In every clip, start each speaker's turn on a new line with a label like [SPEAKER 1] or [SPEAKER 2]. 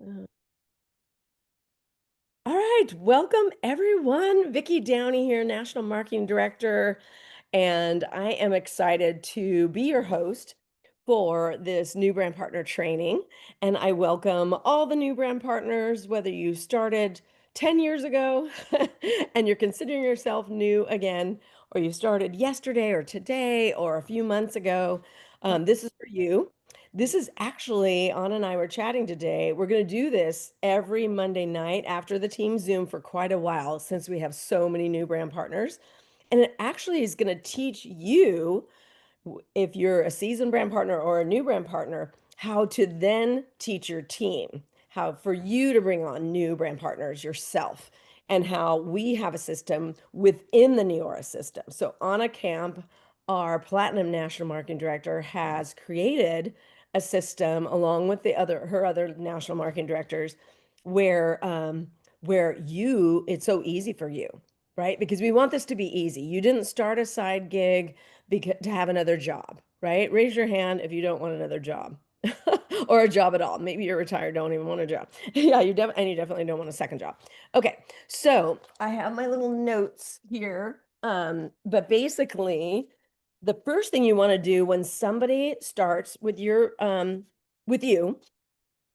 [SPEAKER 1] Uh, All right, welcome everyone. Vikki Downey here, National Marketing Director, and I am excited to be your host for this new brand partner training. And I welcome all the new brand partners, whether you started 10 years ago and you're considering yourself new again, or you started yesterday or today or a few months ago. This is for you. This is actually, Anna and I were chatting today. We're going to do this every Monday night after the team Zoom for quite a while since we have so many new brand partners. And it actually is going to teach you, if you're a seasoned brand partner or a new brand partner, how to then teach your team, how for you to bring on new brand partners yourself, and how we have a system within the Neora system. So Anna Camp, our Platinum National Marketing Director, has created a system along with her other national marketing directors where it's so easy for you, right? Because we want this to be easy. You didn't start a side gig to have another job, right? Raise your hand if you don't want another job or a job at all. Maybe you're retired, don't even want a job. Yeah, and you definitely don't want a second job. Okay, so I have my little notes here. But basically, the first thing you want to do when somebody starts with with you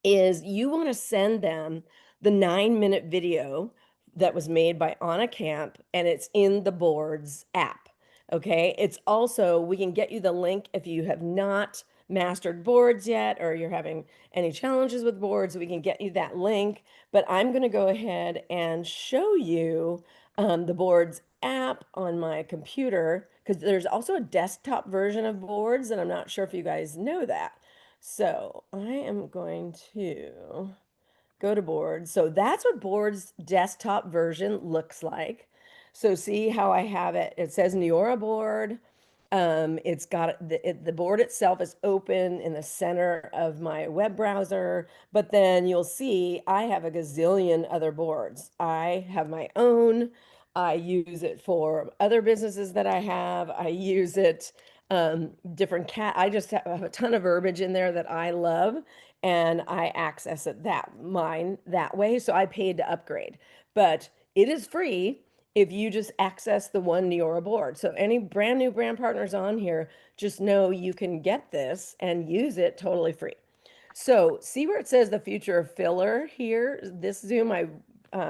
[SPEAKER 1] is you want to send them the 9-minute video that was made by Anna Camp, and it's in the Boards app. Okay. It's also, we can get you the link if you have not mastered Boards yet, or you're having any challenges with Boards, we can get you that link. But I'm going to go ahead and show you the Boards app on my computer, because there's also a desktop version of Boards, and I'm not sure if you guys know that. So I am going to go to Boards. So that's what Boards desktop version looks like. So see how I have it. It says Neora board. It's got the board itself is open in the center of my web browser, but then you'll see I have a gazillion other boards. I have my own. I use it for other businesses that I have. I use it I just have a ton of verbiage in there that I love, and I access mine that way. So I paid to upgrade, but it is free if you just access the one Neora board. So any brand new brand partners on here, just know you can get this and use it totally free. So see where it says the future of filler here? This Zoom, my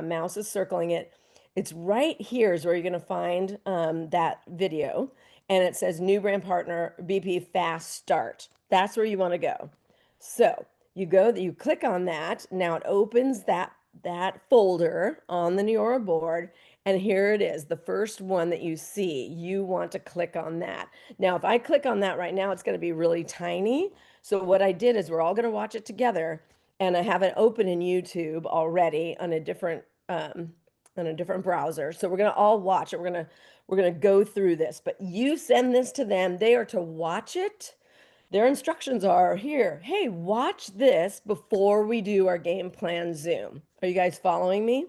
[SPEAKER 1] mouse is circling it. It's right here is where you're going to find that video. And it says new brand partner BP fast start. That's where you want to go. So you click on that. Now it opens that folder on the Neora board. And here it is, the first one that you see. You want to click on that. Now, if I click on that right now, it's going to be really tiny. So what I did is we're all going to watch it together, and I have it open in YouTube already on a different browser. So we're going to all watch it. We're going to go through this, but you send this to them. They are to watch it. Their instructions are here. Hey, watch this before we do our game plan Zoom. Are you guys following me?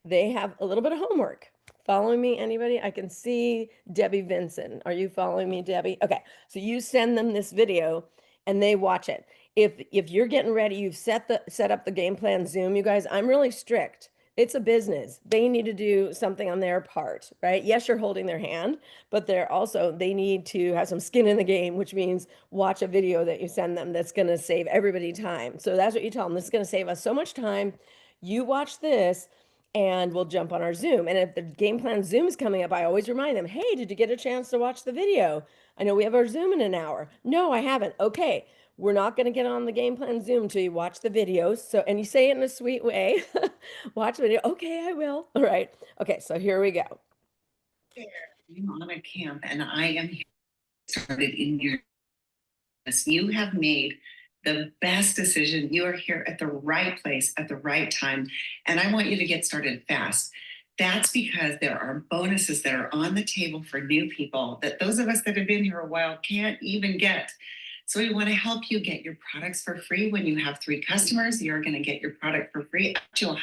[SPEAKER 1] They have a little bit of homework. Following me, anybody? I can see Debbie Vincent. Are you following me, Debbie? Okay, so you send them this video and they watch it. If you're getting ready, you've set up the game plan Zoom, you guys, I'm really strict. It's a business. They need to do something on their part, right? Yes, you're holding their hand, but they need to have some skin in the game, which means watch a video that you send them that's going to save everybody time. So that's what you tell them. This is going to save us so much time. You watch this and we'll jump on our Zoom. And if the game plan Zoom is coming up, I always remind them, hey, did you get a chance to watch the video? I know we have our Zoom in an hour. No, I haven't. Okay, we're not going to get on the game plan Zoom until you watch the videos. So, and you say it in a sweet way. Watch the video. Okay, I will. All right. Okay, so here we go.
[SPEAKER 2] I'm on a camp and I am here started in your you have made the best decision. You are here at the right place at the right time. And I want you to get started fast. That's because there are bonuses that are on the table for new people that those of us that have been here a while can't even get. So we want to help you get your products for free. When you have 3 customers, you're going to get your product for free up to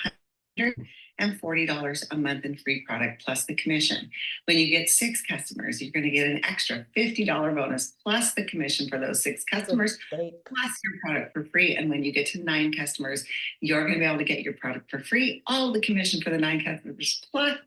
[SPEAKER 2] $140 a month in free product plus the commission. When you get 6 customers, you're going to get an extra $50 bonus plus the commission for those 6 customers, plus your product for free. And when you get to 9 customers, you're going to be able to get your product for free, all the commission for the 9 customers, plus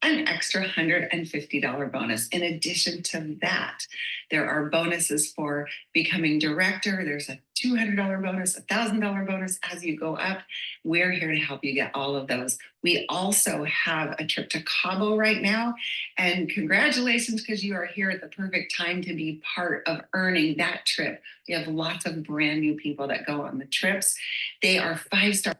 [SPEAKER 2] an extra $150 bonus. In addition to that, there are bonuses for becoming director. There's a $200 bonus, a $1,000 bonus as you go up. We're here to help you get all of those. We also have a trip to Cabo right now. And congratulations, because you are here at the perfect time to be part of earning that trip. We have lots of brand new people that go on the trips. They are 5-star.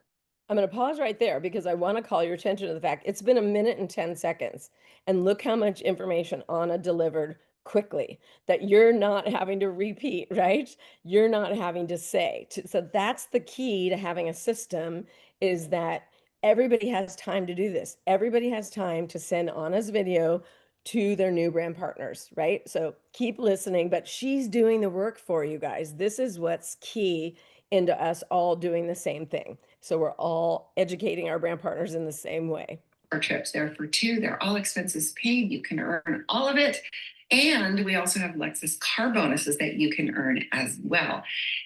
[SPEAKER 1] I'm going to pause right there because I want to call your attention to the fact it's been 1 minute and 10 seconds. And look how much information Anna delivered quickly that you're not having to repeat, right? You're not having to say. So that's the key to having a system, is that everybody has time to do this. Everybody has time to send Anna's video to their new brand partners, right? So keep listening, but she's doing the work for you guys. This is what's key into us all doing the same thing. So we're all educating our brand partners in the same way.
[SPEAKER 2] Our trips, they're for 2, they're all expenses paid. You can earn all of it. And we also have Lexus car bonuses that you can earn as well.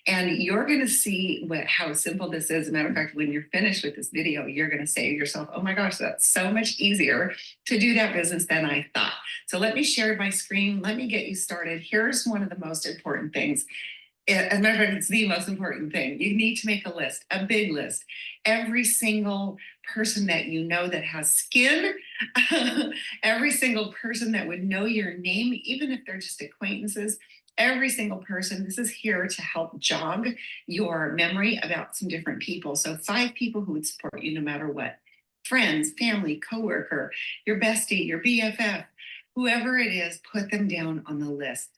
[SPEAKER 2] And you're going to see how simple this is. As a matter of fact, when you're finished with this video, you're going to say to yourself, oh my gosh, that's so much easier to do that business than I thought. So let me share my screen. Let me get you started. Here's one of the most important things. As a matter of fact, it's the most important thing. You need to make a list, a big list. Every single person that you know that has skin, every single person that would know your name, even if they're just acquaintances, every single person. This is here to help jog your memory about some different people. So 5 people who would support you no matter what. Friends, family, coworker, your bestie, your BFF, whoever it is, put them down on the list.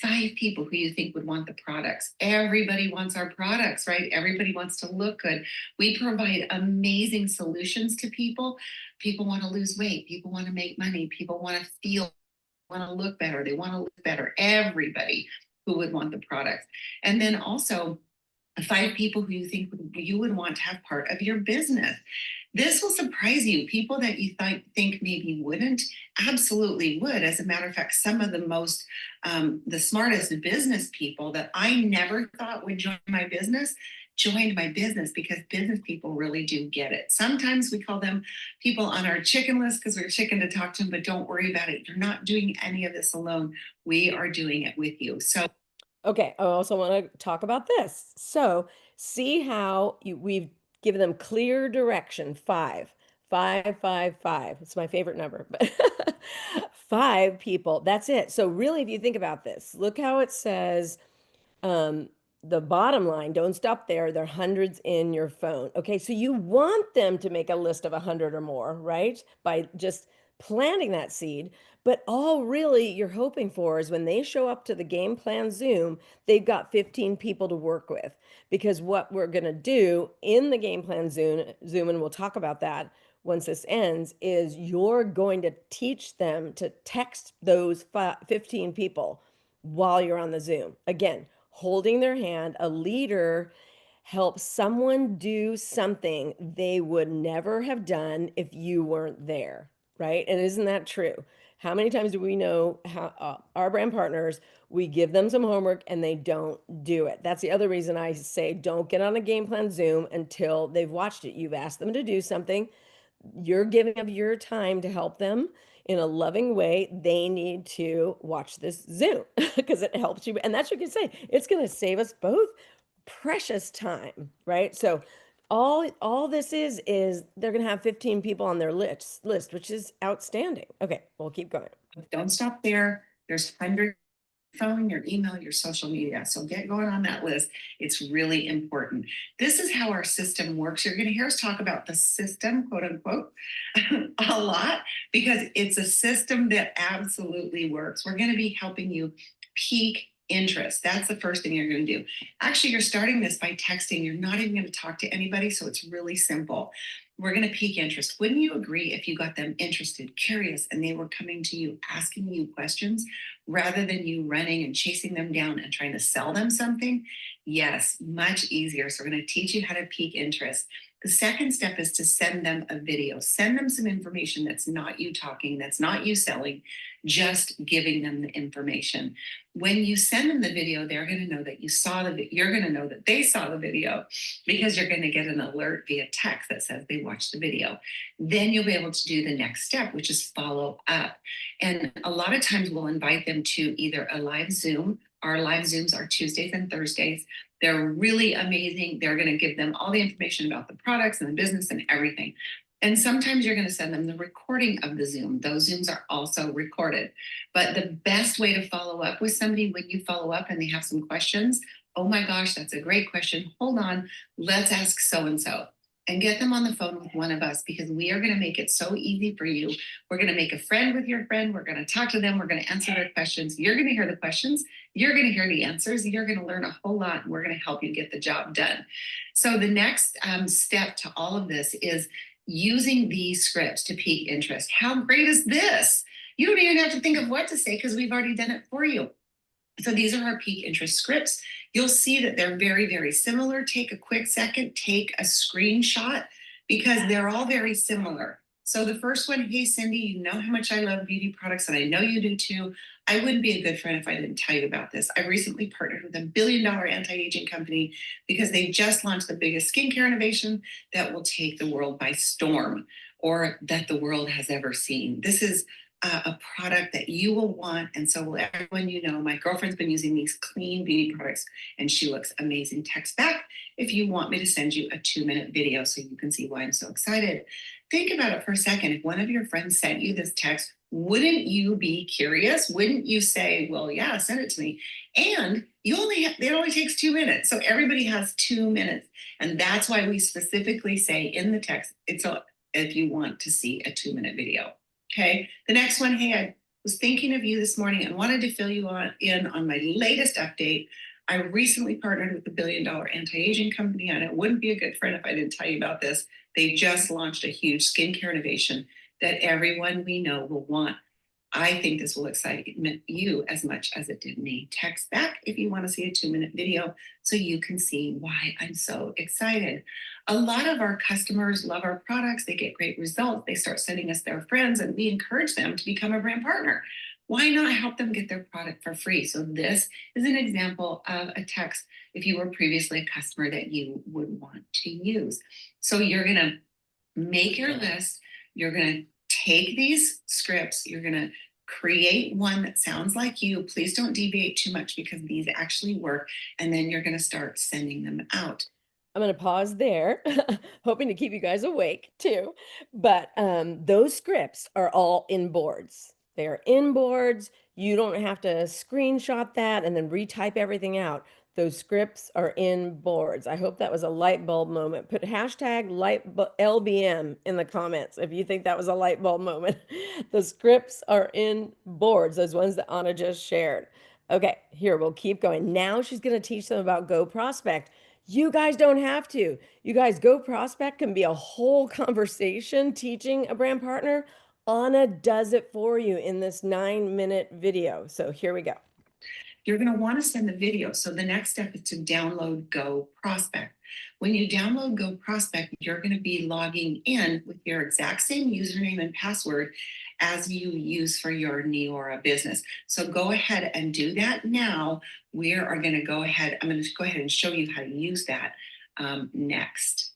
[SPEAKER 2] 5 people who you think would want the products. Everybody wants our products, right? Everybody wants to look good. We provide amazing solutions to people. People want to lose weight. People want to make money. People want to feel, want to look better. They want to look better. Everybody who would want the products. And then also 5 people who you think you would want to have part of your business. This will surprise you. People that you think maybe wouldn't, absolutely would. As a matter of fact, some of the most, the smartest business people that I never thought would join my business joined my business, because business people really do get it. Sometimes we call them people on our chicken list because we're chicken to talk to them, but don't worry about it. You're not doing any of this alone. We are doing it with you. So
[SPEAKER 1] okay, I also want to talk about this. So see how we've given them clear direction. 5, 5, 5, 5. It's my favorite number, but 5 people. That's it. So really, if you think about this, look how it says, um, the bottom line, don't stop there. There are hundreds in your phone. Okay, so you want them to make a list of 100 or more, right? By just planting that seed. But all really you're hoping for is when they show up to the game plan Zoom, they've got 15 people to work with. Because what we're going to do in the game plan Zoom, and we'll talk about that once this ends, is you're going to teach them to text those 15 people while you're on the Zoom. Again, holding their hand. A leader helps someone do something they would never have done if you weren't there, right? And isn't that true? How many times do we know how our brand partners, we give them some homework and they don't do it? That's the other reason I say don't get on a game plan Zoom until they've watched it. You've asked them to do something. You're giving of your time to help them in a loving way. They need to watch this Zoom because it helps you. And that's what you can say. It's going to save us both precious time, right? So all this is they're going to have 15 people on their list, which is outstanding. Okay, we'll keep going.
[SPEAKER 2] don't stop there. There's hundreds. Phone, your email, your social media. So get going on that list. It's really important. This is how our system works. You're going to hear us talk about the system, quote unquote, a lot, because it's a system that absolutely works. We're going to be helping you peak interest. That's the first thing you're going to do. Actually, you're starting this by texting. You're not even going to talk to anybody. So it's really simple. we're going to pique interest. Wouldn't you agree if you got them interested, curious, and they were coming to you asking you questions rather than you running and chasing them down and trying to sell them something? Yes, much easier. So we're going to teach you how to pique interest. The second step is to send them a video. Send them some information that's not you talking, that's not you selling, just giving them the information. When you send them the video, they're going to know that you saw the you're going to know that they saw the video because you're going to get an alert via text that says they watched the video. Then you'll be able to do the next step, which is follow up. And a lot of times we'll invite them to either a live Zoom. Our live Zooms are Tuesdays and Thursdays. They're really amazing. They're going to give them all the information about the products and the business and everything. And sometimes you're going to send them the recording of the Zoom. Those Zooms are also recorded. But the best way to follow up with somebody when you follow up and they have some questions, oh my gosh, that's a great question. Hold on, let's ask so and so. And get them on the phone with one of us because we are going to make it so easy for you. We're going to make a friend with your friend. We're going to talk to them. We're going to answer their questions. You're going to hear the questions. You're going to hear the answers. You're going to learn a whole lot. And we're going to help you get the job done. So the next step to all of this is using these scripts to pique interest. How great is this? You don't even have to think of what to say because we've already done it for you. So these are our pique interest scripts. You'll see that they're very, very similar. Take a quick second, take a screenshot because they're all very similar. So the first one, hey, Cindy, you know how much I love beauty products and I know you do too. I wouldn't be a good friend if I didn't tell you about this. I recently partnered with a billion-dollar anti-aging company because they just launched the biggest skincare innovation that will take the world by storm or that the world has ever seen. This is a product that you will want. And so will everyone you know. My girlfriend's been using these clean beauty products and she looks amazing. Text back if you want me to send you a 2-minute video so you can see why I'm so excited. Think about it for a second. If one of your friends sent you this text, wouldn't you be curious? Wouldn't you say, well, yeah, send it to me? And it only takes 2 minutes. So everybody has 2 minutes. And that's why we specifically say in the text, if you want to see a 2-minute video. Okay, the next one, hey, I was thinking of you this morning and wanted to fill you in on my latest update. I recently partnered with a billion-dollar anti-aging company, and it wouldn't be a good friend if I didn't tell you about this. They just launched a huge skincare innovation that everyone we know will want. I think this will excite you as much as it did me. Text back if you want to see a 2-minute video so you can see why I'm so excited. A lot of our customers love our products. They get great results. They start sending us their friends, and we encourage them to become a brand partner. Why not help them get their product for free? So, this is an example of a text if you were previously a customer that you would want to use. So, you're going to make your list. You're going to take these scripts. You're going to create one that sounds like you. Please don't deviate too much because these actually work. And then you're going to start sending them out.
[SPEAKER 1] I'm going to pause there, hoping to keep you guys awake too. But those scripts are all in boards. They are in boards. You don't have to screenshot that and then retype everything out. Those scripts are in boards. I hope that was a light bulb moment. Put hashtag LBM in the comments if you think that was a light bulb moment. The scripts are in boards, those ones that Anna just shared. Okay, here, we'll keep going. Now she's going to teach them about Go Prospect. You guys don't have to. You guys, Go Prospect can be a whole conversation teaching a brand partner. Anna does it for you in this 9-minute video. So here we go.
[SPEAKER 2] You're going to want to send the video. So the next step is to download Go Prospect. When you download Go Prospect, you're going to be logging in with your exact same username and password as you use for your Neora business. So go ahead and do that now. I'm going to go ahead and show you how to use that next.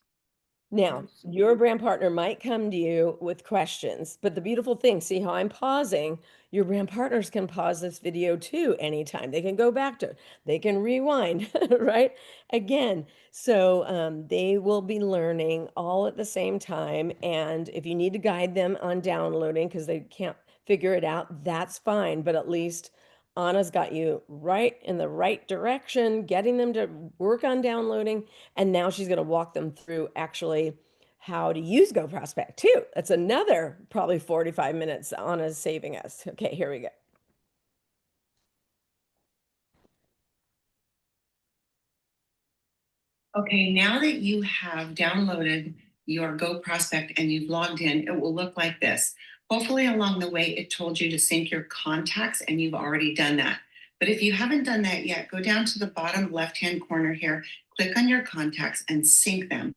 [SPEAKER 1] Now, your brand partner might come to you with questions, but the beautiful thing, see how I'm pausing? Your brand partners can pause this video too anytime. They can go back to it. They can rewind, right? Again, so they will be learning all at the same time. And if you need to guide them on downloading because they can't figure it out, that's fine. But at least Anna's got you right in the right direction, getting them to work on downloading. And now she's going to walk them through actually how to use Go Prospect too. That's another probably 45 minutes Anna's saving us. Okay, here we go.
[SPEAKER 2] Okay, now that you have downloaded your Go Prospect and you've logged in, it will look like this. Hopefully along the way, it told you to sync your contacts and you've already done that. But if you haven't done that yet, go down to the bottom left-hand corner here, click on your contacts and sync them.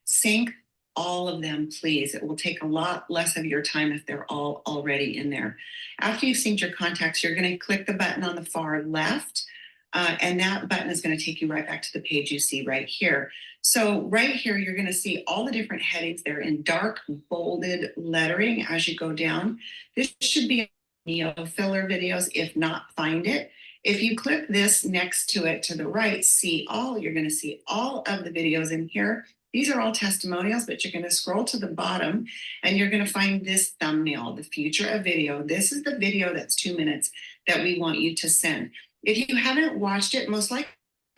[SPEAKER 2] Sync all of them, please. It will take a lot less of your time if they're all already in there. After you've synced your contacts, you're going to click the button on the far left, and that button is going to take you right back to the page you see right here. So right here, you're going to see all the different headings. They're in dark, bolded lettering as you go down. This should be Neo filler videos. If not, find it. If you click this next to it to the right, see all, you're going to see all of the videos in here. These are all testimonials, but you're going to scroll to the bottom and you're going to find this thumbnail, the future of video. This is the video that's 2 minutes that we want you to send. If you haven't watched it, most likely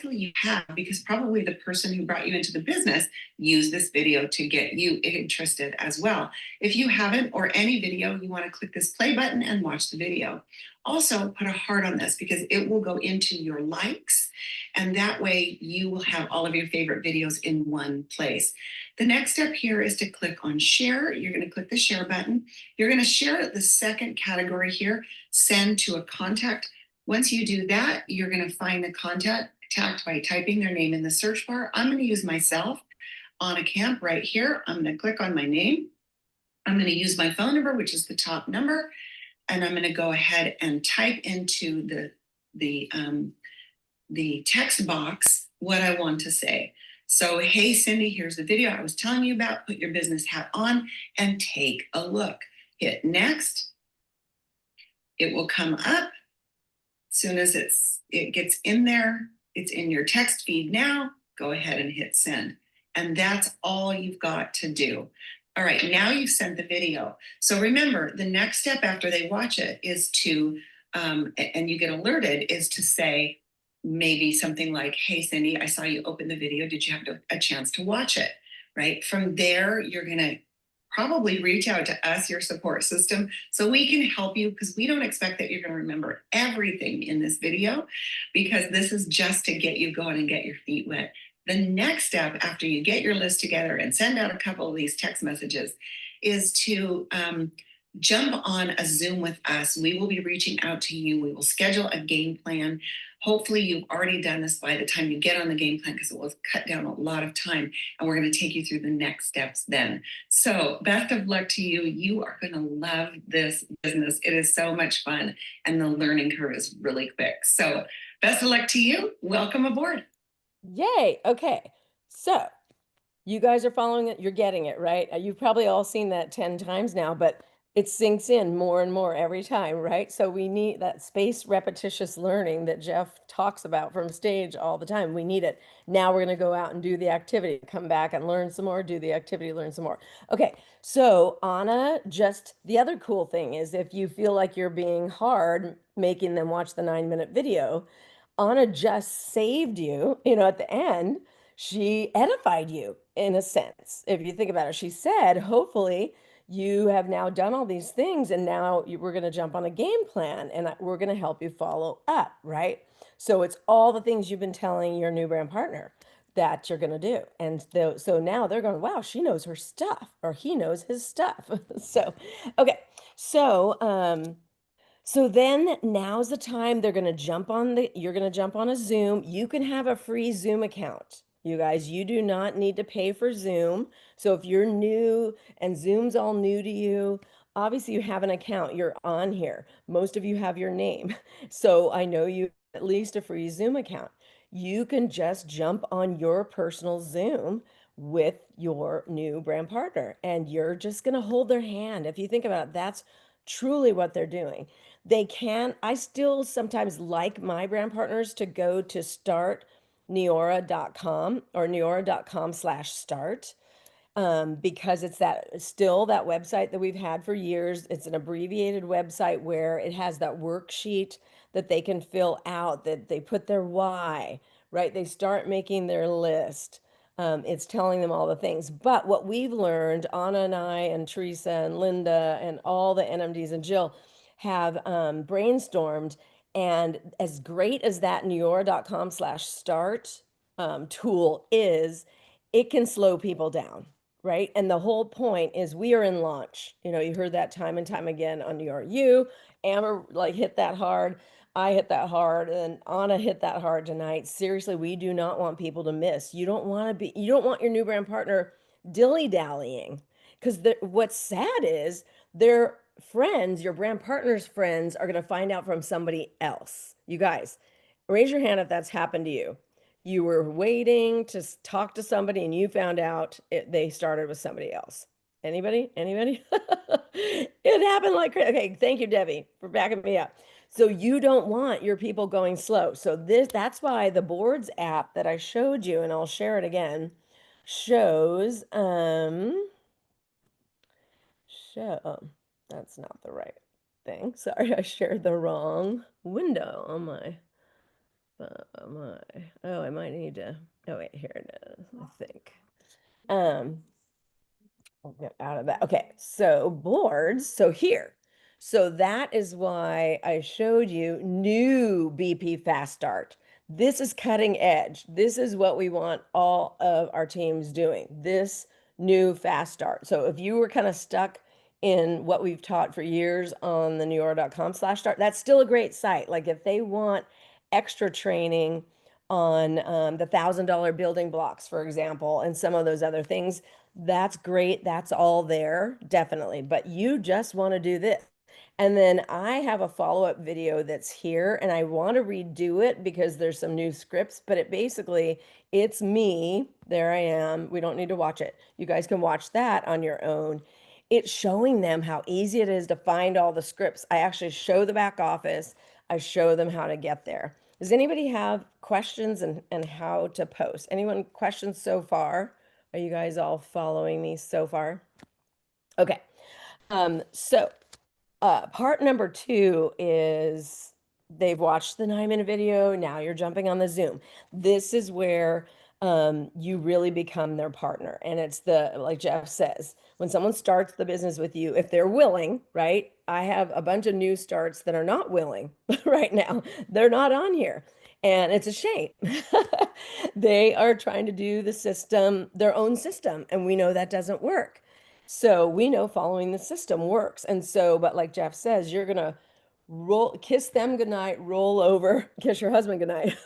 [SPEAKER 2] you have, because probably the person who brought you into the business used this video to get you interested as well. If you haven't, or any video, you want to click this play button and watch the video. Also, put a heart on this because it will go into your likes, and that way you will have all of your favorite videos in one place. The next step here is to click on share. You're going to click the share button. You're going to share the second category here, send to a contact. Once you do that, you're going to find the contact by typing their name in the search bar. I'm going to use myself, Anna Camp, right here. I'm going to click on my name. I'm going to use my phone number, which is the top number, and I'm going to go ahead and type into the text box what I want to say. So, hey, Cindy, here's the video I was telling you about. Put your business hat on and take a look. Hit next. It will come up. As soon as it gets in there, it's in your text feed now. Go ahead and hit send. And that's all you've got to do. All right, now you've sent the video. So remember, the next step after they watch it is to, and you get alerted, is to say maybe something like, hey, Cindy, I saw you open the video. Did you have a chance to watch it? Right? From there, you're going to probably reach out to us, your support system, so we can help you, because we don't expect that you're going to remember everything in this video, because this is just to get you going and get your feet wet. The next step after you get your list together and send out a couple of these text messages is to jump on a Zoom with us. We will be reaching out to you. We will schedule a game plan. Hopefully you've already done this by the time you get on the game plan, because it will cut down a lot of time, and we're going to take you through the next steps then. So best of luck to you. You are going to love this business. It is so much fun, and the learning curve is really quick. So best of luck to you. Welcome aboard.
[SPEAKER 1] Yay. Okay. So you guys are following it. You're getting it, right? You've probably all seen that 10 times now, but it sinks in more and more every time, right? So we need that spaced repetitious learning that Jeff talks about from stage all the time. We need it. Now we're going to go out and do the activity, come back and learn some more, do the activity, learn some more. Okay. So Anna, just the other cool thing is, if you feel like you're being hard making them watch the 9-minute video, Anna just saved you, at the end, she edified you in a sense. If you think about it, she said, hopefully you have now done all these things, and now we're going to jump on a game plan, and we're going to help you follow up, right? So it's all the things you've been telling your new brand partner that you're going to do. And so now they're going, wow, she knows her stuff, or he knows his stuff. So, okay. So then now's the time you're going to jump on a Zoom. You can have a free Zoom account. You guys, you do not need to pay for Zoom. So if you're new and Zoom's all new to you, obviously you have an account, you're on here. Most of you have your name. So I know you have at least a free Zoom account. You can just jump on your personal Zoom with your new brand partner, and you're just going to hold their hand. If you think about it, that's truly what they're doing. I still sometimes like my brand partners to go to startneora.com or neora.com/start, because it's still that website that we've had for years. It's an abbreviated website where it has that worksheet that they can fill out, that they put their why, right? They start making their list. It's telling them all the things. But what we've learned, Anna and I and Teresa and Linda and all the NMDs and Jill have brainstormed. And as great as that neora.com/start tool is, it can slow people down, right? And the whole point is we are in launch. You know, you heard that time and time again on Your You. Amber like hit that hard. I hit that hard, and Anna hit that hard tonight. Seriously, we do not want people to miss. You don't want your new brand partner dilly-dallying. Because what's sad is their friends, your brand partner's friends, are going to find out from somebody else. You guys, raise your hand if that's happened to you. You were waiting to talk to somebody and you found out they started with somebody else. Anybody? Anybody? It happened like crazy. Okay, thank you, Debbie, for backing me up. So you don't want your people going slow. So that's why the boards app that I showed you, and I'll share it again, shows oh, that's not the right thing. Sorry, I shared the wrong window on my, oh, I might need to, oh wait, here it is, I think. Um, I'll get out of that. Okay, so boards, so here. So that is why I showed you new BP Fast Start. This is cutting edge. This is what we want all of our teams doing. This new Fast Start. So if you were kind of stuck in what we've taught for years on the newyora.com/start, that's still a great site. Like if they want extra training on the $1,000 building blocks, for example, and some of those other things, that's great. That's all there, definitely. But you just want to do this. And then I have a follow-up video that's here and I want to redo it because there's some new scripts, but it's me. There I am. We don't need to watch it. You guys can watch that on your own. It's showing them how easy it is to find all the scripts. I actually show the back office. I show them how to get there. Does anybody have questions and how to post? Anyone questions so far? Are you guys all following me so far? Okay. Part number two is they've watched the 9-minute video. Now you're jumping on the Zoom. This is where you really become their partner. And it's like Jeff says, when someone starts the business with you, if they're willing, right? I have a bunch of new starts that are not willing right now. They're not on here. And it's a shame. They are trying to do the system, their own system, and we know that doesn't work. So we know following the system works. And so, but like Jeff says, you're gonna kiss them goodnight, roll over, kiss your husband goodnight.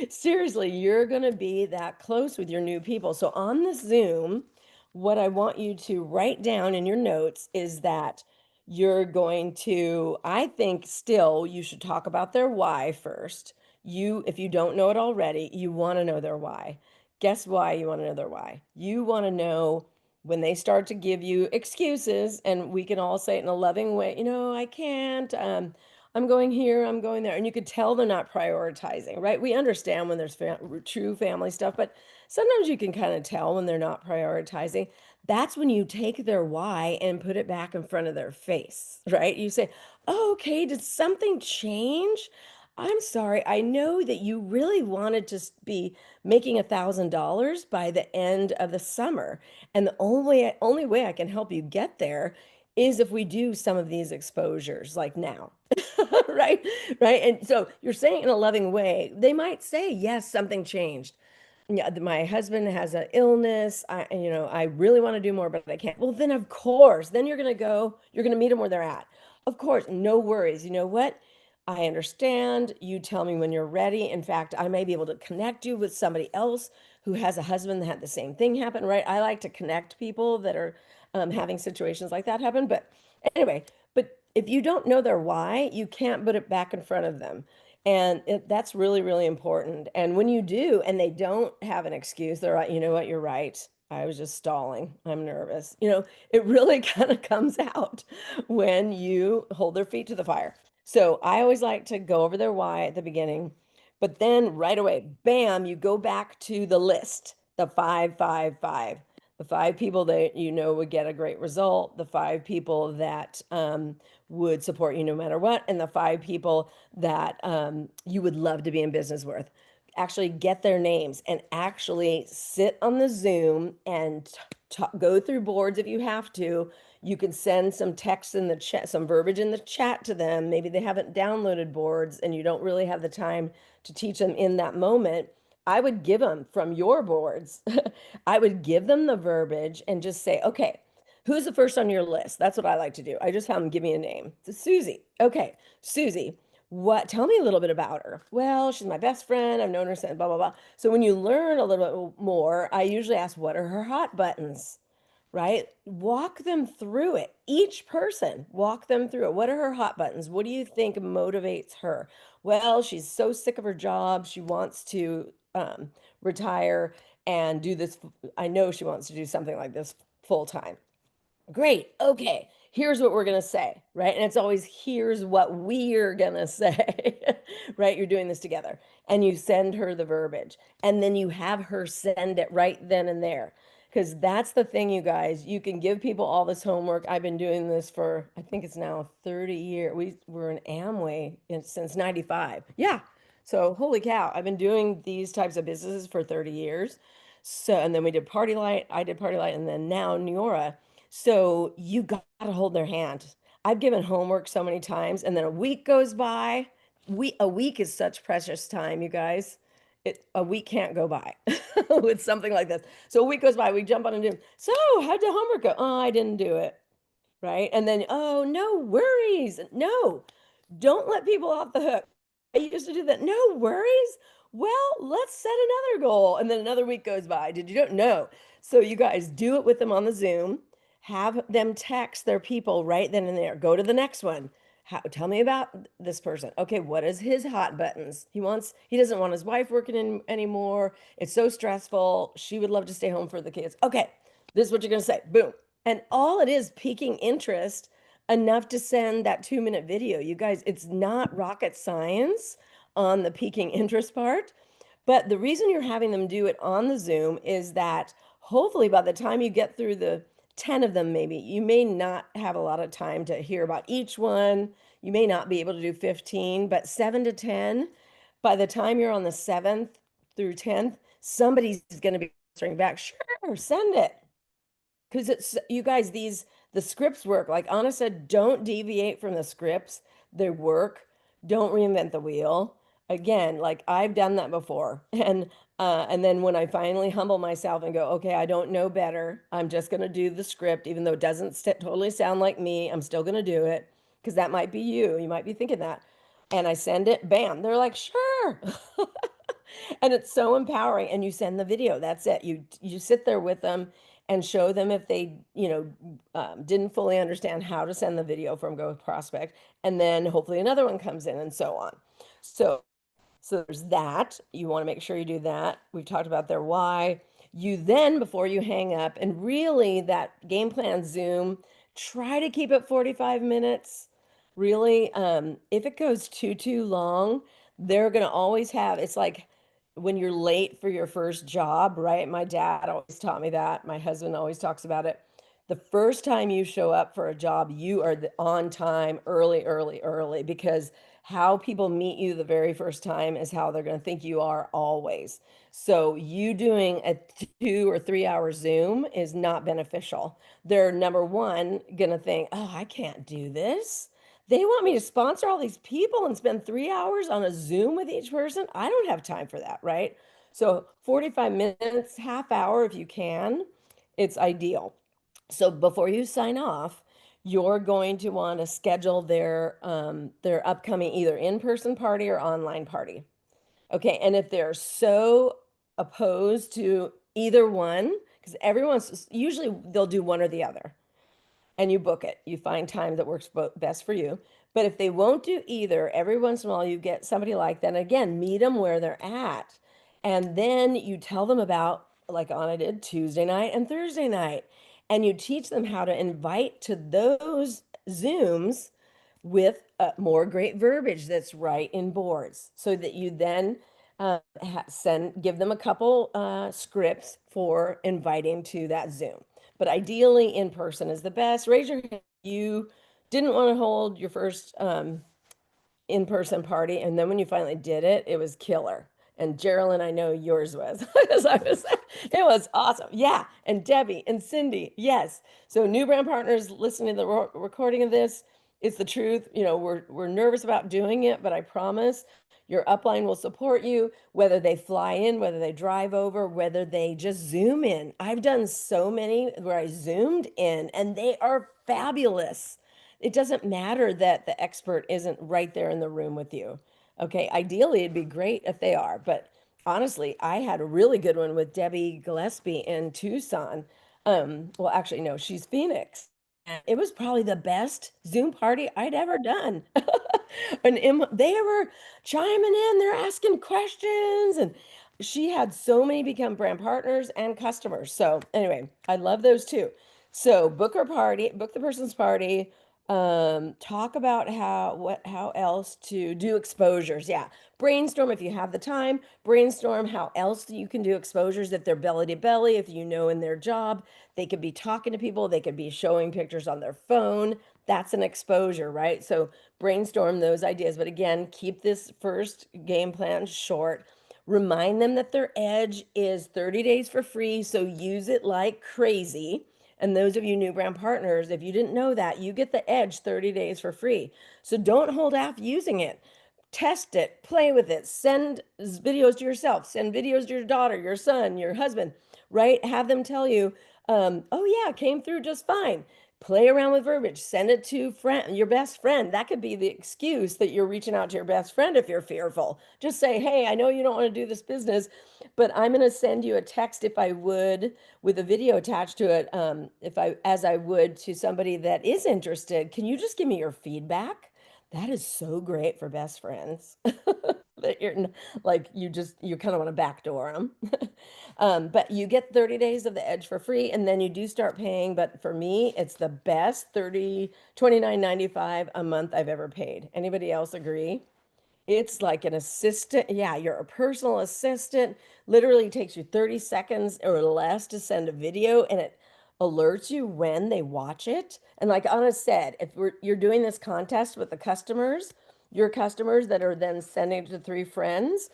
[SPEAKER 1] Seriously, you're gonna be that close with your new people. So on the Zoom, what I want you to write down in your notes is that you're going to, I think still you should talk about their why first. If you don't know it already, you want to know their why. Guess why you want to know their why? You want to know when they start to give you excuses, and we can all say it in a loving way, I can't, I'm going here, I'm going there. And you could tell they're not prioritizing, right? We understand when there's true family stuff, but sometimes you can kind of tell when they're not prioritizing. That's when you take their why and put it back in front of their face, right? You say, oh, okay, did something change? I'm sorry. I know that you really wanted to be making $1,000 by the end of the summer. And the only way I can help you get there is if we do some of these exposures like now. Right? Right. And so you're saying in a loving way, they might say, yes, something changed. Yeah, my husband has an illness. I really want to do more, but I can't. Well, then of course, then you're going to meet them where they're at. Of course, no worries. You know what? I understand. You tell me when you're ready. In fact, I may be able to connect you with somebody else who has a husband that had the same thing happen, right? I like to connect people that are having situations like that happen. But anyway, but if you don't know their why, you can't put it back in front of them. And that's really, really important. And when you do, and they don't have an excuse, they're like, you know what, you're right. I was just stalling. I'm nervous. It really kind of comes out when you hold their feet to the fire. So I always like to go over their why at the beginning, but then right away, bam, you go back to the list, the 5, 5, 5, the 5 people that would get a great result, the 5 people that would support you no matter what, and the 5 people that you would love to be in business with. Actually get their names and actually sit on the Zoom and go through boards if you have to. You can send some text in the chat, some verbiage in the chat to them. Maybe they haven't downloaded boards and you don't really have the time to teach them in that moment. I would give them from your boards. I would give them the verbiage and just say, okay, who's the first on your list? That's what I like to do. I just have them give me a name. It's Susie. Okay, Susie, tell me a little bit about her. Well, she's my best friend. I've known her since blah, blah, blah. So when you learn a little bit more, I usually ask, what are her hot buttons? Right? Walk them through it. Each person, walk them through it. What are her hot buttons? What do you think motivates her? Well, she's so sick of her job. She wants to retire and do this. I know she wants to do something like this full time. Great. Okay. Here's what we're going to say, right? And it's always, here's what we're going to say, right? You're doing this together. And you send her the verbiage. And then you have her send it right then and there. Because that's the thing, you guys. You can give people all this homework. I've been doing this for, I think it's now 30 years. We're in Amway since 95. Yeah. So, holy cow, I've been doing these types of businesses for 30 years. So, and then we did Party Light, I did Party Light, and then now Neora. So you got to hold their hand. I've given homework so many times, and then a week goes by. A week is such precious time, you guys. A week can't go by with something like this. So a week goes by, we jump on and do. So how'd the homework go? Oh, I didn't do it. Right. And then, oh, no worries. No, don't let people off the hook. I used to do that. No worries. Well, let's set another goal. And then another week goes by. Did you don't know? So you guys do it with them on the Zoom. Have them text their people right then and there. Go to the next one. Tell me about this person. Okay, what is his hot buttons? He doesn't want his wife working anymore. It's so stressful. She would love to stay home for the kids. Okay, this is what you're going to say. Boom. And all it is piquing interest enough to send that 2-minute video. You guys, it's not rocket science on the piquing interest part. But the reason you're having them do it on the Zoom is that hopefully by the time you get through the 10 of them, maybe you may not have a lot of time to hear about each one. You may not be able to do 15, but 7 to 10, by the time you're on the 7th through 10th, somebody's going to be answering back. Sure, send it. Because it's, you guys, the scripts work. Like Anna said, don't deviate from the scripts. They work. Don't reinvent the wheel. Again, like I've done that before. And then when I finally humble myself and go, okay, I don't know better. I'm just going to do the script, even though it doesn't totally sound like me. I'm still going to do it because that might be you. You might be thinking that. And I send it, bam, they're like, sure. And it's so empowering. And you send the video. That's it. You sit there with them and show them if they, didn't fully understand how to send the video from Go Prospect. And then hopefully another one comes in and so on. So there's that. You want to make sure you do that. We've talked about their why. You then, before you hang up, and really that game plan Zoom, try to keep it 45 minutes. Really, if it goes too long, they're going to always have, it's like when you're late for your first job, right? My dad always taught me that. My husband always talks about it. The first time you show up for a job, you are on time, early, early, early, because how people meet you the very first time is how they're going to think you are always. So you doing a 2 or 3 hour Zoom is not beneficial. They're number one going to think, oh, I can't do this. They want me to sponsor all these people and spend 3 hours on a Zoom with each person. I don't have time for that, right? So 45 minutes, half hour if you can, it's ideal. So before you sign off, you're going to want to schedule their upcoming either in-person party or online party. Okay, and if they're so opposed to either one, because everyone's usually they'll do one or the other, and you book it. You find time that works best for you. But if they won't do either, every once in a while you get somebody like that. And again, meet them where they're at. And then you tell them about, like Anna did, Tuesday night and Thursday night. And you teach them how to invite to those Zooms with more great verbiage that's right in boards so that you then give them a couple scripts for inviting to that Zoom. But ideally, in person is the best. Raise your hand. You didn't want to hold your first in-person party, and then when you finally did it, it was killer. And Geraldine, I know yours was. It was awesome. Yeah. And Debbie and Cindy, yes. So new brand partners listening to the recording of this, It's the truth. You know, we're nervous about doing it, but I promise your upline will support you, whether they fly in, whether they drive over, whether they just zoom in. I've done so many where I zoomed in and they are fabulous. It doesn't matter that the expert isn't right there in the room with you. Okay, ideally it'd be great if they are, but honestly, I had a really good one with Debbie Gillespie in Tucson. Well, actually, no, she's Phoenix. And it was probably the best Zoom party I'd ever done. And they were chiming in, they're asking questions, and she had so many become brand partners and customers. So anyway, I love those too. So book her party, book the person's party, talk about how else to do exposures. Yeah. Brainstorm if you have the time, brainstorm how else you can do exposures if they're belly to belly, if you know in their job, they could be talking to people, they could be showing pictures on their phone. That's an exposure, right? So brainstorm those ideas. But again, keep this first game plan short. Remind them that their edge is 30 days for free. So use it like crazy. And those of you new brand partners, if you didn't know that, you get the edge 30 days for free. So don't hold off using it. Test it, play with it, send videos to yourself, send videos to your daughter, your son, your husband, right? Have them tell you, oh yeah, came through just fine. Play around with verbiage, send it to your best friend. That could be the excuse that you're reaching out to your best friend if you're fearful. Just say, hey, I know you don't want to do this business, but I'm going to send you a text if I would with a video attached to it, as I would to somebody that is interested. Can you just give me your feedback? That is so great for best friends. That like you kind of want to backdoor them. But you get 30 days of the edge for free and then you do start paying. But for me, it's the best 29.95 a month I've ever paid. Anybody else agree? It's like an assistant. Yeah, you're a personal assistant. Literally takes you 30 seconds or less to send a video and it alerts you when they watch it. And like Anna said, if you're doing this contest with the customers, your customers that are then sending it to three friends,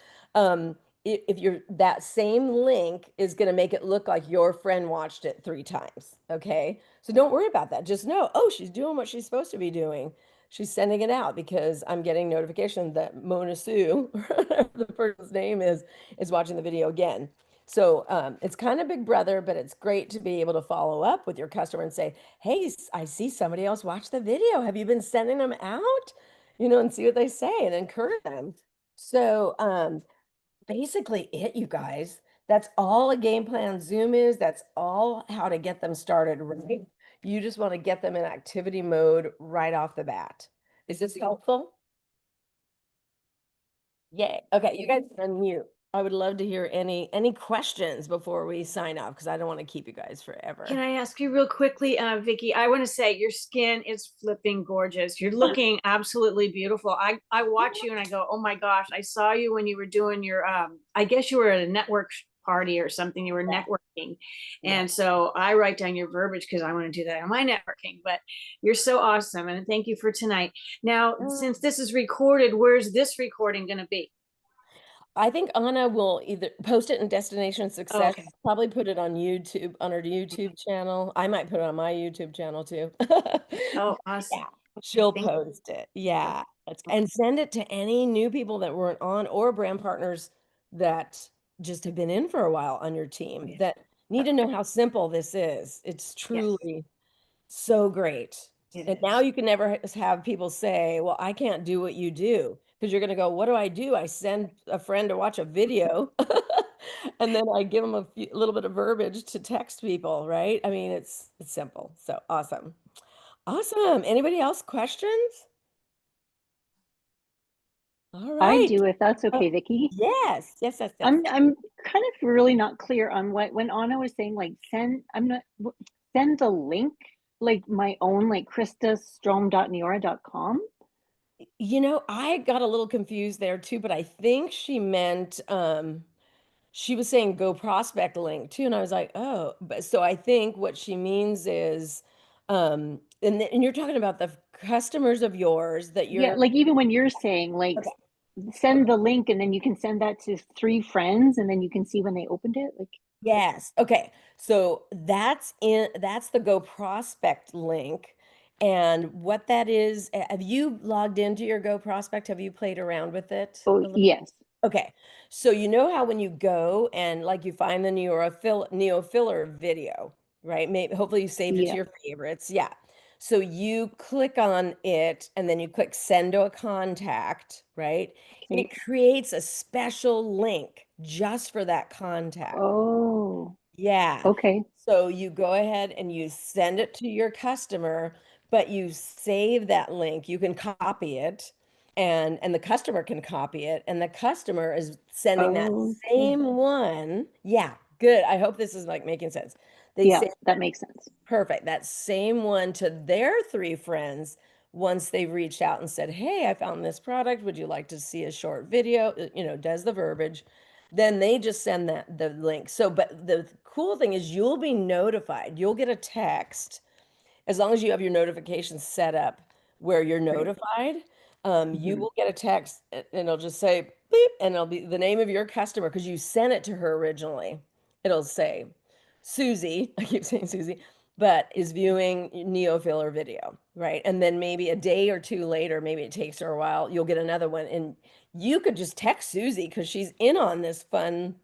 [SPEAKER 1] if you're that same link is going to make it look like your friend watched it three times. Okay. So don't worry about that. Just know, oh, she's doing what she's supposed to be doing. She's sending it out because I'm getting notification that Mona Sue, whatever the person's name is watching the video again. So it's kind of Big Brother, but it's great to be able to follow up with your customer and say, hey, I see somebody else watch the video. Have you been sending them out? You know, and see what they say and encourage them. So basically it, you guys. That's all a game plan Zoom is. That's all how to get them started, right? You just want to get them in activity mode right off the bat. Is this helpful? Yay. Okay, you guys are on mute. I would love to hear any questions before we sign off because I don't want to keep you guys
[SPEAKER 3] Can
[SPEAKER 1] forever.
[SPEAKER 3] I ask you real quickly, Vikki? I want to say your skin is flipping gorgeous. You're looking absolutely beautiful. I watch you and I go, oh my gosh, I saw you when you were doing your I guess you were at a network party or something. You were
[SPEAKER 1] Yeah.
[SPEAKER 3] networking.
[SPEAKER 1] Yeah.
[SPEAKER 3] And so I write down your verbiage because I want to do that on my networking. But you're so awesome. And thank you for tonight. Now, since this is recorded, where's this recording going to be?
[SPEAKER 1] I think Anna will either post it in Destination
[SPEAKER 3] Oh,
[SPEAKER 1] Success,
[SPEAKER 3] okay.
[SPEAKER 1] probably put it on YouTube, on her YouTube channel. I might put it on my YouTube channel too.
[SPEAKER 3] Oh,
[SPEAKER 1] Yeah,
[SPEAKER 3] awesome. Okay,
[SPEAKER 1] she'll
[SPEAKER 3] thank
[SPEAKER 1] post it.
[SPEAKER 3] you.
[SPEAKER 1] Yeah. And send it to any new people that weren't on or brand partners that just have been in for a while on your team
[SPEAKER 3] Yes.
[SPEAKER 1] that need to know how simple this is. It's
[SPEAKER 3] Yes,
[SPEAKER 1] truly so great.
[SPEAKER 3] it
[SPEAKER 1] And now
[SPEAKER 3] is.
[SPEAKER 1] you can never have people say, well, I can't do what you do. Because you're going to go, what do? I send a friend to watch a video and then I give them a little bit of verbiage to text people, right? I mean, it's simple. So awesome. Awesome. Anybody else questions? All
[SPEAKER 4] I
[SPEAKER 1] right.
[SPEAKER 4] do, if that's
[SPEAKER 1] Oh,
[SPEAKER 4] okay, Vikki.
[SPEAKER 1] yes. Yes, yes, yes.
[SPEAKER 4] I'm kind of really not clear on what when Anna was saying like send the link like my own like kristastrom.neora.com.
[SPEAKER 1] You know, I got a little confused there too, but I think she meant she was saying go prospect link too, and I was like, oh, but so I think what she means is and you're talking about the customers of yours that
[SPEAKER 4] Yeah,
[SPEAKER 1] you're
[SPEAKER 4] like even when you're saying like
[SPEAKER 1] okay.
[SPEAKER 4] send the link and then you can send that to three friends and then you can see when they opened it. Like
[SPEAKER 1] Yes. Okay. So that's the go prospect link. And what that is, have you logged into your Go Prospect? Have you played around with it a
[SPEAKER 4] Oh,
[SPEAKER 1] little?
[SPEAKER 4] yes.
[SPEAKER 1] Okay. So you know how when you go and like you find the neo filler video, right? Maybe hopefully you saved it to
[SPEAKER 4] Yeah.
[SPEAKER 1] your favorites. Yeah. So you click on it and then you click send to a contact, right? It
[SPEAKER 4] Okay.
[SPEAKER 1] creates a special link just for that contact.
[SPEAKER 4] Oh,
[SPEAKER 1] Yeah.
[SPEAKER 4] okay.
[SPEAKER 1] So you go ahead and you send it to your customer, but you save that link. You can copy it and the customer can copy it and the customer is sending that
[SPEAKER 4] Okay.
[SPEAKER 1] same one. Yeah, good. I hope this is like making sense. They
[SPEAKER 4] Yeah,
[SPEAKER 1] say
[SPEAKER 4] that makes sense.
[SPEAKER 1] perfect. That same one to their three friends once they've reached out and said, "Hey, I found this product. Would you like to see a short video?" Does the verbiage. Then they just send that the link. So, but the cool thing is you'll be notified. You'll get a text as long as you have your notifications set up where you're
[SPEAKER 4] Great.
[SPEAKER 1] notified, you
[SPEAKER 4] Hmm.
[SPEAKER 1] will get a text and it'll just say beep and it'll be the name of your customer because you sent it to her originally. It'll say Susie, I keep saying Susie, but is viewing Neo Filler video, right? And then maybe a day or two later, maybe it takes her a while, you'll get another one. And you could just text Susie because she's in on this fun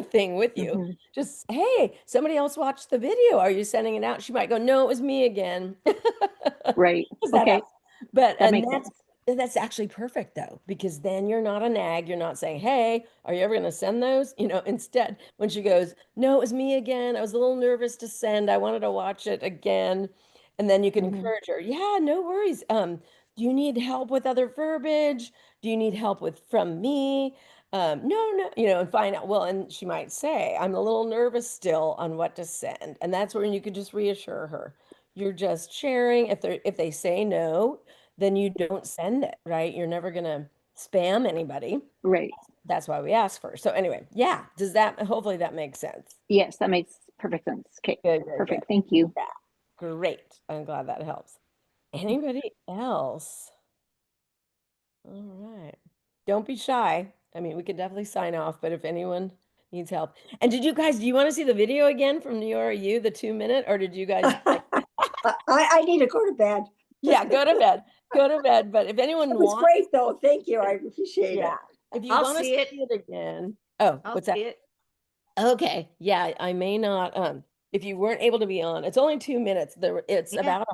[SPEAKER 1] thing with you.
[SPEAKER 4] Hmm.
[SPEAKER 1] Just, hey, somebody else watched the video. Are you sending it out? She might go, no, it was me again.
[SPEAKER 4] Right.
[SPEAKER 1] Because that
[SPEAKER 4] Okay.
[SPEAKER 1] happens. But
[SPEAKER 4] That
[SPEAKER 1] and
[SPEAKER 4] makes
[SPEAKER 1] that's
[SPEAKER 4] sense.
[SPEAKER 1] that's actually perfect though, because then you're not a nag. You're not saying, hey, are you ever going to send those? Instead, when she goes, no, it was me again. I was a little nervous to send. I wanted to watch it again. And then you can
[SPEAKER 4] Hmm.
[SPEAKER 1] encourage her, yeah, no worries. Do you need help with other verbiage? Do you need help with from me? No, no, and find out. Well, and she might say, I'm a little nervous still on what to send. And that's when you could just reassure her. You're just sharing. If they say no, then you don't send it, right? You're never gonna spam anybody.
[SPEAKER 4] Right.
[SPEAKER 1] That's why we ask first. So anyway, yeah, hopefully that makes sense.
[SPEAKER 4] Yes, that makes perfect sense. Okay.
[SPEAKER 1] Good, good, good.
[SPEAKER 4] Perfect. Thank you.
[SPEAKER 1] Yeah, great. I'm glad that helps. Anybody else? All right. Don't be shy. I mean, we could definitely sign off, but if anyone needs help. And do you want to see the video again from New York U, the 2 minute, or did you guys like,
[SPEAKER 5] I need to go to bed.
[SPEAKER 1] yeah, go to bed. Go to bed. But if
[SPEAKER 5] It
[SPEAKER 1] anyone
[SPEAKER 5] was
[SPEAKER 1] wants,
[SPEAKER 5] great though. Thank you. I appreciate
[SPEAKER 1] yeah,
[SPEAKER 5] it.
[SPEAKER 1] if you
[SPEAKER 3] I'll
[SPEAKER 1] want to
[SPEAKER 3] see
[SPEAKER 1] see
[SPEAKER 3] it.
[SPEAKER 1] it again. Oh,
[SPEAKER 3] I'll
[SPEAKER 1] what's that?
[SPEAKER 3] see it.
[SPEAKER 1] Okay. Yeah, I may not if you weren't able to be on. It's only 2 minutes. It's
[SPEAKER 3] Yeah.
[SPEAKER 1] about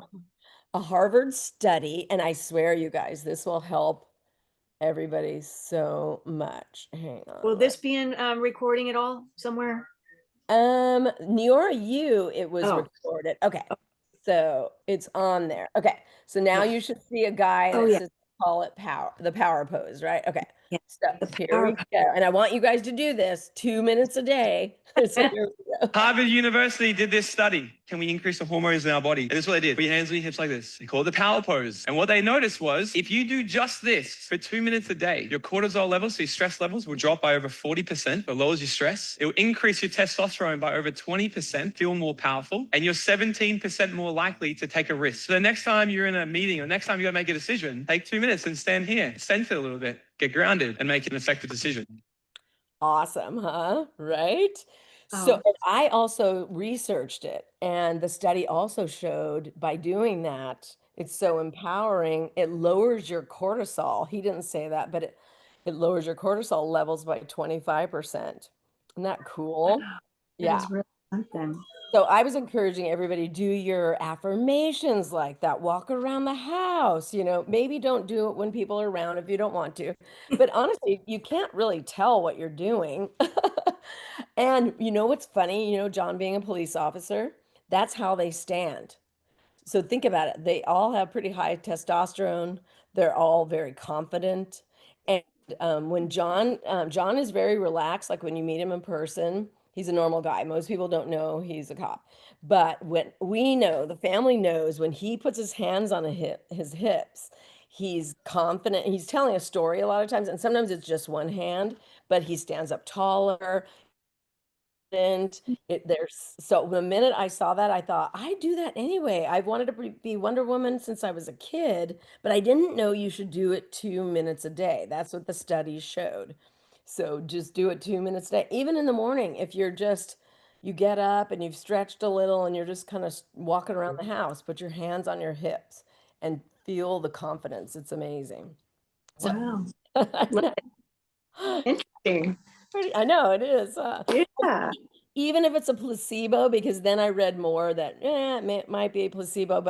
[SPEAKER 1] a Harvard study, and I swear you guys, this will help everybody so much. Hang
[SPEAKER 3] Will
[SPEAKER 1] on.
[SPEAKER 3] this be in recording at all somewhere?
[SPEAKER 1] Neora U, it was
[SPEAKER 3] Oh.
[SPEAKER 1] recorded. Okay. So it's on there. Okay. So now
[SPEAKER 3] Yeah.
[SPEAKER 1] you should see a guy
[SPEAKER 5] Oh
[SPEAKER 1] that
[SPEAKER 5] yeah.
[SPEAKER 1] says call it power, the power pose, right? Okay.
[SPEAKER 5] Yeah.
[SPEAKER 1] So
[SPEAKER 5] The
[SPEAKER 1] here we
[SPEAKER 5] power.
[SPEAKER 1] go. And I want you guys to do this 2 minutes a day. So here we go.
[SPEAKER 6] Harvard University did this study. Can we increase the hormones in our body? And this is what they did. Put your hands on your hips like this. They call it the power pose. And what they noticed was if you do just this for 2 minutes a day, your cortisol levels, so your stress levels will drop by over 40%. It lowers your stress. It will increase your testosterone by over 20%, feel more powerful, and you're 17% more likely to take a risk. So the next time you're in a meeting or next time you got to make a decision, take 2 minutes and stand here, center a little bit, get grounded, and make an effective decision.
[SPEAKER 1] Awesome, huh? Right? So,
[SPEAKER 3] Oh.
[SPEAKER 1] and I also researched it, and the study also showed by doing that, it's so empowering. It lowers your cortisol. He didn't say that, but it lowers your cortisol levels by 25%. Isn't that cool?
[SPEAKER 5] That
[SPEAKER 1] Yeah.
[SPEAKER 5] is really something.
[SPEAKER 1] So I was encouraging everybody do your affirmations like that. Walk around the house, maybe don't do it when people are around if you don't want to. But honestly, you can't really tell what you're doing. And you know what's funny? John being a police officer, that's how they stand. So think about it. They all have pretty high testosterone. They're all very confident. And when John is very relaxed, like when you meet him in person, he's a normal guy. Most people don't know he's a cop. But when we know, the family knows when he puts his hands on his hips, he's confident. He's telling a story a lot of times, and sometimes it's just one hand, but he stands up taller and there's so the minute I saw that, I thought, I do that anyway. I've wanted to be Wonder Woman since I was a kid, but I didn't know you should do it 2 minutes a day. That's what the studies showed. So just do it 2 minutes a day, even in the morning. If you get up and you've stretched a little and you're just kind of walking around the house, put your hands on your hips. and feel the confidence. It's amazing. So,
[SPEAKER 3] Wow.
[SPEAKER 1] I know.
[SPEAKER 3] Interesting.
[SPEAKER 1] I know it is.
[SPEAKER 3] Yeah.
[SPEAKER 1] Even if it's a placebo, because then I read more that it might be a placebo,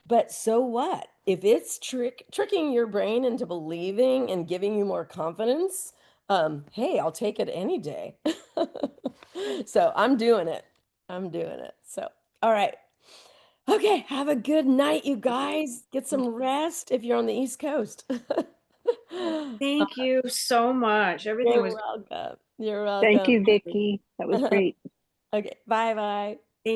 [SPEAKER 1] but so what? If it's tricking your brain into believing and giving you more confidence, hey, I'll take it any day. So I'm doing it. I'm doing it. So, all right. Okay, have a good night, you guys. Get some rest if you're on the East Coast.
[SPEAKER 3] Thank you so much. Everything
[SPEAKER 1] You're
[SPEAKER 3] was
[SPEAKER 1] welcome. You're
[SPEAKER 4] Thank
[SPEAKER 1] welcome.
[SPEAKER 4] you, Vicky. That was great.
[SPEAKER 1] Okay, bye bye.